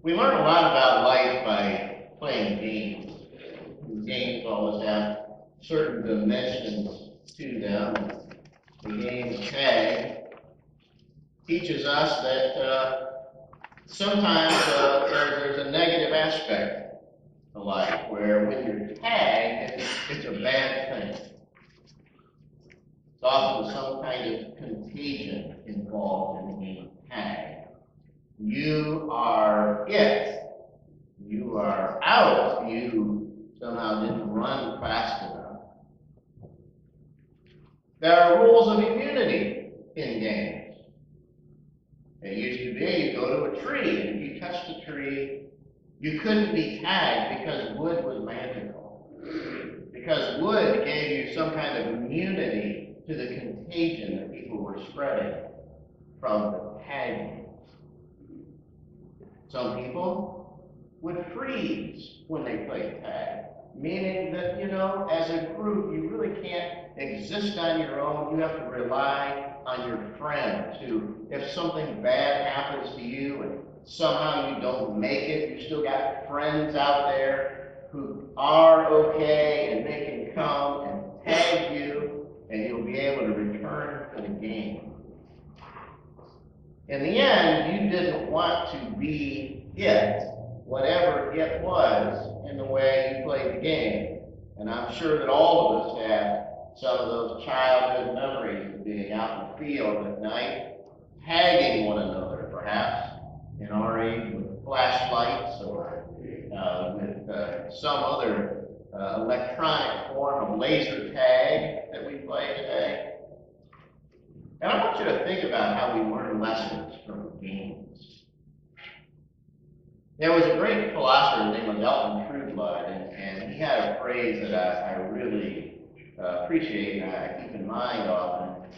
We learn a lot about life by playing games. Games always have certain dimensions to them. The game tag teaches us that sometimes there's a negative aspect to life where when you're tagged, it's a bad thing. It's often some kind of contagion involved in the game tag. You are it. You are out. You somehow didn't run fast enough. There are rules of immunity in games. It used to be you go to a tree, and if you touched the tree, you couldn't be tagged because wood was magical. Because wood gave you some kind of immunity to the contagion that people were spreading from the tagging. Some people would freeze when they played tag, meaning that, as a group, you really can't exist on your own. You have to rely on your friends who, if something bad happens to you and somehow you don't make it, you still got friends out there who are okay and they can come and tag you and you'll be able to return to the game. In the end, you didn't want to be it, whatever it was, in the way you played the game. And I'm sure that all of us have some of those childhood memories of being out in the field at night, tagging one another, perhaps, in our age with flashlights or with some other electronic form of laser tag that we play today. And I want you to think about how we learn lessons from games. There was a great philosopher named Elton Trueblood, and he had a phrase that I really appreciate and I keep in mind often.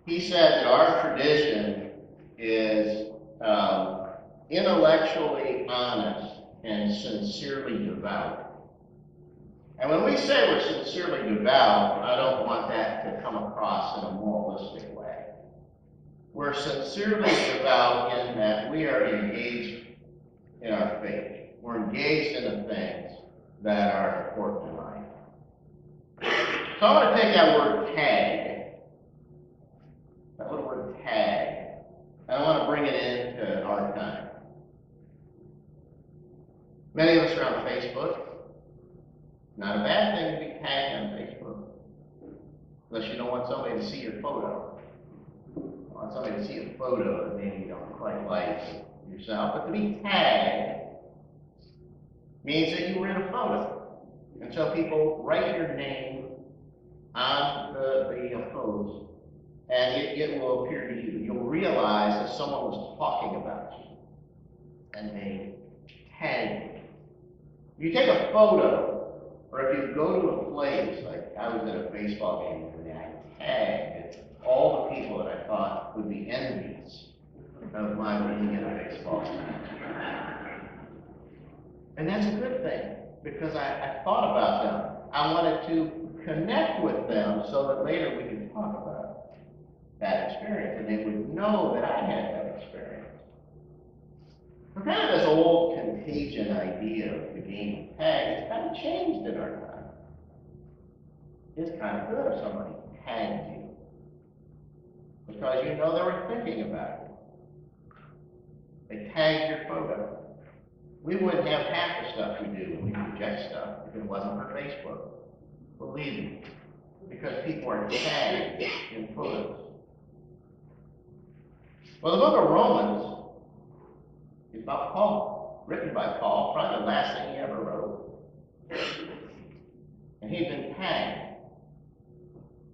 He said that our tradition is intellectually honest and sincerely devout. And when we say we're sincerely devout, I don't want that to come across in a moralistic way. We're sincerely devout in that we are engaged in our faith. We're engaged in the things that are important in life. So I want to take that word tag, that little word tag, and I want to bring it into our time. Many of us are on Facebook. Not a bad thing to be tagged on Facebook, unless you don't want somebody to see your photo. You want somebody to see a photo that maybe you don't quite like yourself. But to be tagged means that you were in a photo. And so people write your name on the post, and it will appear to you. You'll realize that someone was talking about you, and they tagged you. You take a photo, or if you go to a place, like I was at a baseball game and I tagged all the people that I thought would be envious of my being in a baseball game. And that's a good thing, because I thought about them. I wanted to connect with them so that later we could talk about that experience, and they would know that I had that experience. But kind of this old contagion idea of the game of tag, it's kind of changed in our time. It's kind of good if somebody tagged you, because you know they were thinking about you. They tagged your photo. We wouldn't have half the stuff we do when we project stuff if it wasn't for Facebook. Believe me, because people are tagged in photos. Well, the book of Romans is about Paul, written by Paul, probably the last thing he ever wrote. And he'd been tagged.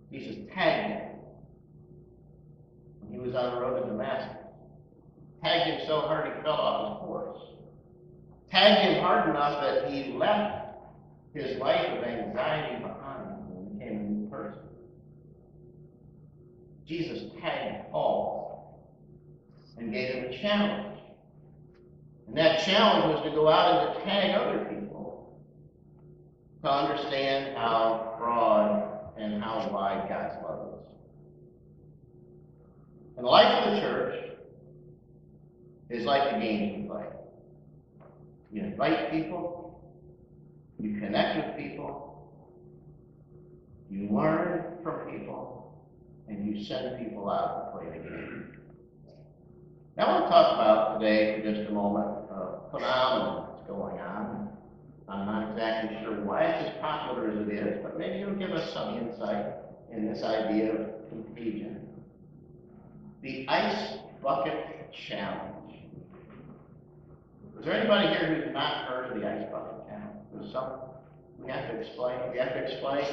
Jesus tagged him when he was on the road to Damascus. Tagged him so hard he fell off his horse. Tagged him hard enough that he left his life of anxiety behind and became a new person. Jesus tagged Paul and gave him a challenge. And that challenge was to go out and to tag other people to understand how broad and how wide God's love is. And the life of the church is like the games we play. You invite people, you connect with people, you learn from people, and you send people out to play the game. Now I want to talk about today for just a moment a phenomenon that's going on. I'm not exactly sure why it's as popular as it is, but maybe it'll give us some insight in this idea of contagion. The Ice Bucket Challenge. Is there anybody here who's not heard of the Ice Bucket Challenge? There's some we have to explain. We have to explain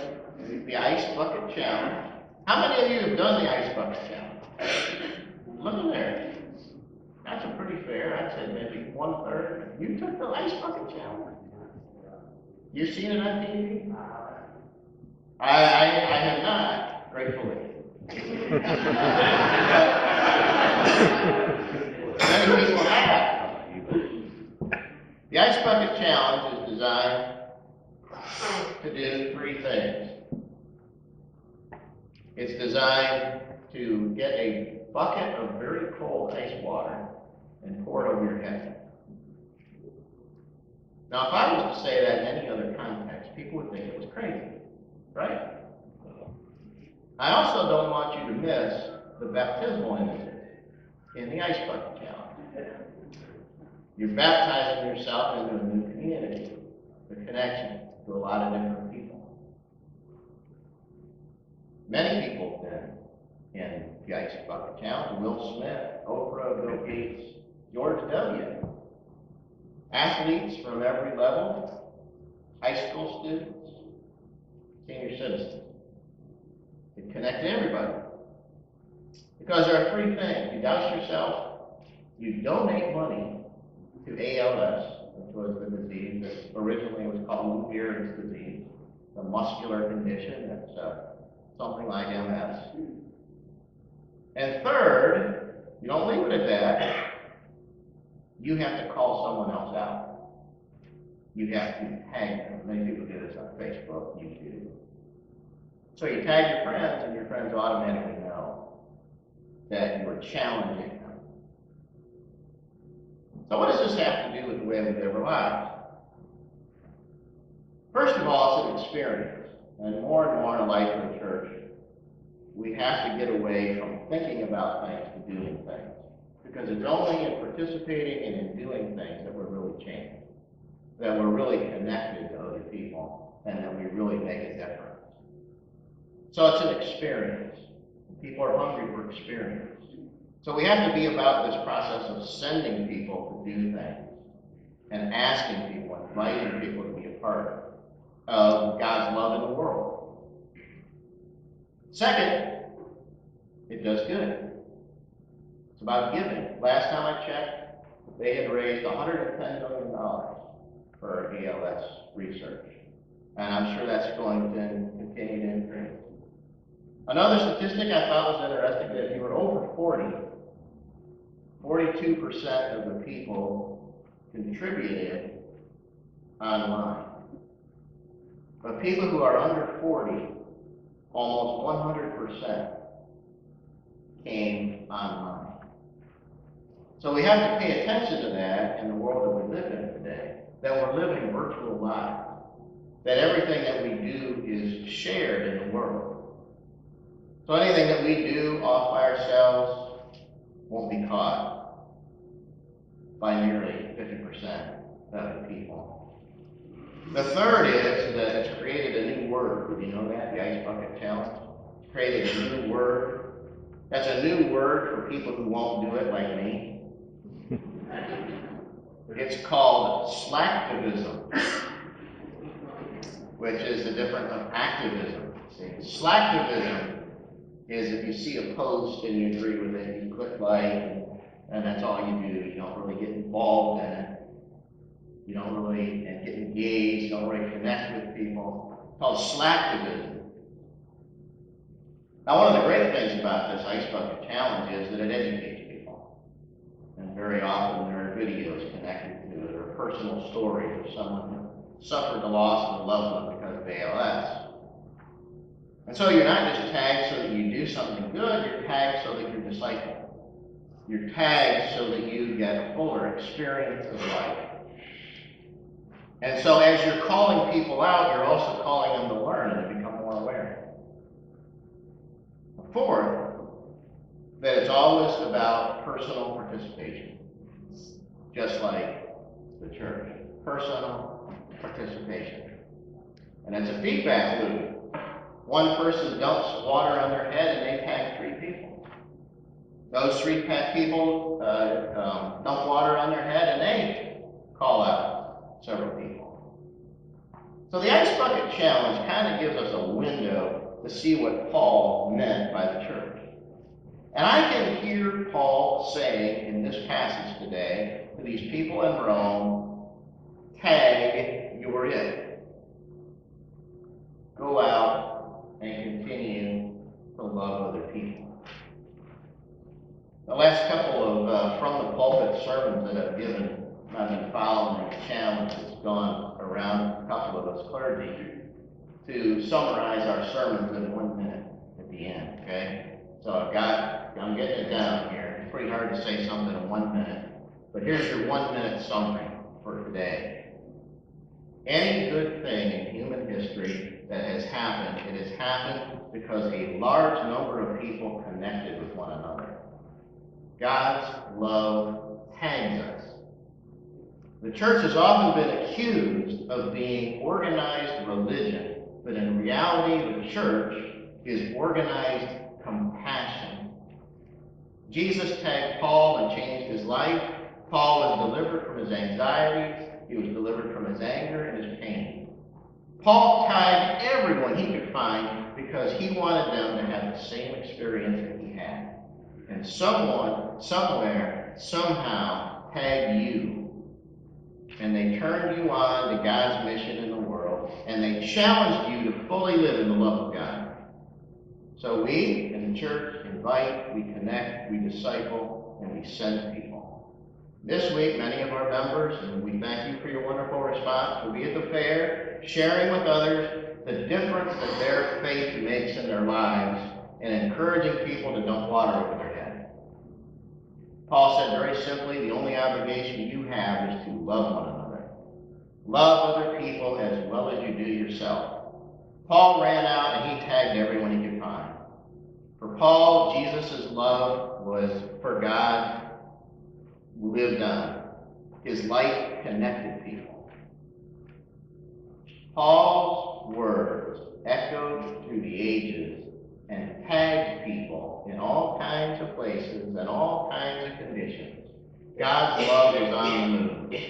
the Ice Bucket Challenge. How many of you have done the Ice Bucket Challenge? Look at there. That's a pretty fair. I'd say maybe 1/3. You took the Ice Bucket Challenge. You've seen it on TV? I have not, gratefully. Many people have. The Ice Bucket Challenge is designed to do 3 things. It's designed to get a bucket of very cold ice water and pour it over your head. Now, if I was to say that in any other context, people would think it was crazy, right? I also don't want you to miss the baptismal images in the Ice Bucket Challenge. You're baptizing yourself into a new community, a connection to a lot of different people. Many people have been in the Ice Bucket Challenge. Will Smith, Oprah, Bill Gates, George W. Athletes from every level, high school students, senior citizens. It connects everybody. Because there are 3 things. You douse yourself, you donate money to ALS, which was the disease that originally was called Lou Gehrig's disease, a muscular condition that's something like MS. And third, you don't leave it at that. You have to call someone else out. You have to tag them. Many people do this on Facebook, YouTube. So you tag your friends, and your friends automatically know that you are challenging them. So what does this have to do with the way we live our lives? First of all, it's an experience. And more in the life of the church, we have to get away from thinking about things to doing things. Because it's only in participating and in doing things that we're really changed, that we're really connected to other people, and that we really make a difference. So it's an experience. People are hungry for experience. So we have to be about this process of sending people to do things and asking people, inviting people to be a part of God's love in the world. Second, it does good. It's about giving. Last time I checked, they had raised $110 million for ALS research. And I'm sure that's going to continue to increase. Another statistic I thought was interesting, that if you were over 40, 42% of the people contributed online. But people who are under 40, almost 100% came online. So we have to pay attention to that in the world that we live in today, that we're living virtual lives, that everything that we do is shared in the world. So anything that we do off by ourselves won't be caught by nearly 50% of the people. The third is that it's created a new word. Did you know that? The Ice Bucket Challenge. It's created a new word. That's a new word for people who won't do it like me. It's called slacktivism, which is the difference of activism. See, slacktivism is if you see a post and you agree with it, you click like, and that's all you do. You don't really get involved in it. You don't really get engaged. You don't really connect with people. It's called slacktivism. Now, one of the great things about this Ice Bucket Challenge is that it educates people. And very often there are videos connected to it, or personal stories of someone who suffered the loss of a loved one because of ALS. And so you're not just tagged so that you do something good, you're tagged so that you're discipled. You're tagged so that you get a fuller experience of life. And so as you're calling people out, you're also calling them to learn and to become more aware. Fourth, that it's always about personal participation, just like the church. Personal participation. And it's a feedback loop. One person dumps water on their head and they tag 3 people. Those 3 people dump water on their head and they call out several people. So the Ice Bucket Challenge kind of gives us a window to see what Paul meant by the church. And I can hear Paul saying in this passage today to these people in Rome, tag, you're it. Go out and continue to love other people. The last couple of from the pulpit sermons that I've given, I've been following the challenge that's gone around a couple of us clergy to summarize our sermons in 1 minute at the end, okay? So I'm getting it down here. It's pretty hard to say something in 1 minute, but here's your 1 minute summary for today. Any good thing in human history that has happened, it has happened because a large number of people connected with one another. God's love tags us. The church has often been accused of being organized religion, but in reality, the church is organized compassion. Jesus tagged Paul and changed his life. Paul was delivered from his anxieties. He was delivered from his anger and his pain. Paul tagged everyone he could find because he wanted them to have the same experience that he had. And someone, somewhere, somehow tagged you. And they turned you on to God's mission in the world. And they challenged you to fully live in the love of God. So we, in the church, invite, we connect, we disciple, and we send people. This week, many of our members, and we thank you for your wonderful response, will be at the fair, sharing with others the difference that their faith makes in their lives and encouraging people to dump water over their head. Paul said very simply, the only obligation you have is to love one another. Love other people as well as you do yourself. Paul ran out and he tagged everyone he could find. For Paul, Jesus' love was for God lived on. His life connected people. Paul's words echoed through the ages and tagged people in all kinds of places and all kinds of conditions. God's love is on the move.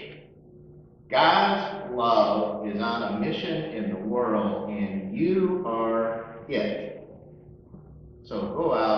God's love is on a mission in the world, and you are it. So go out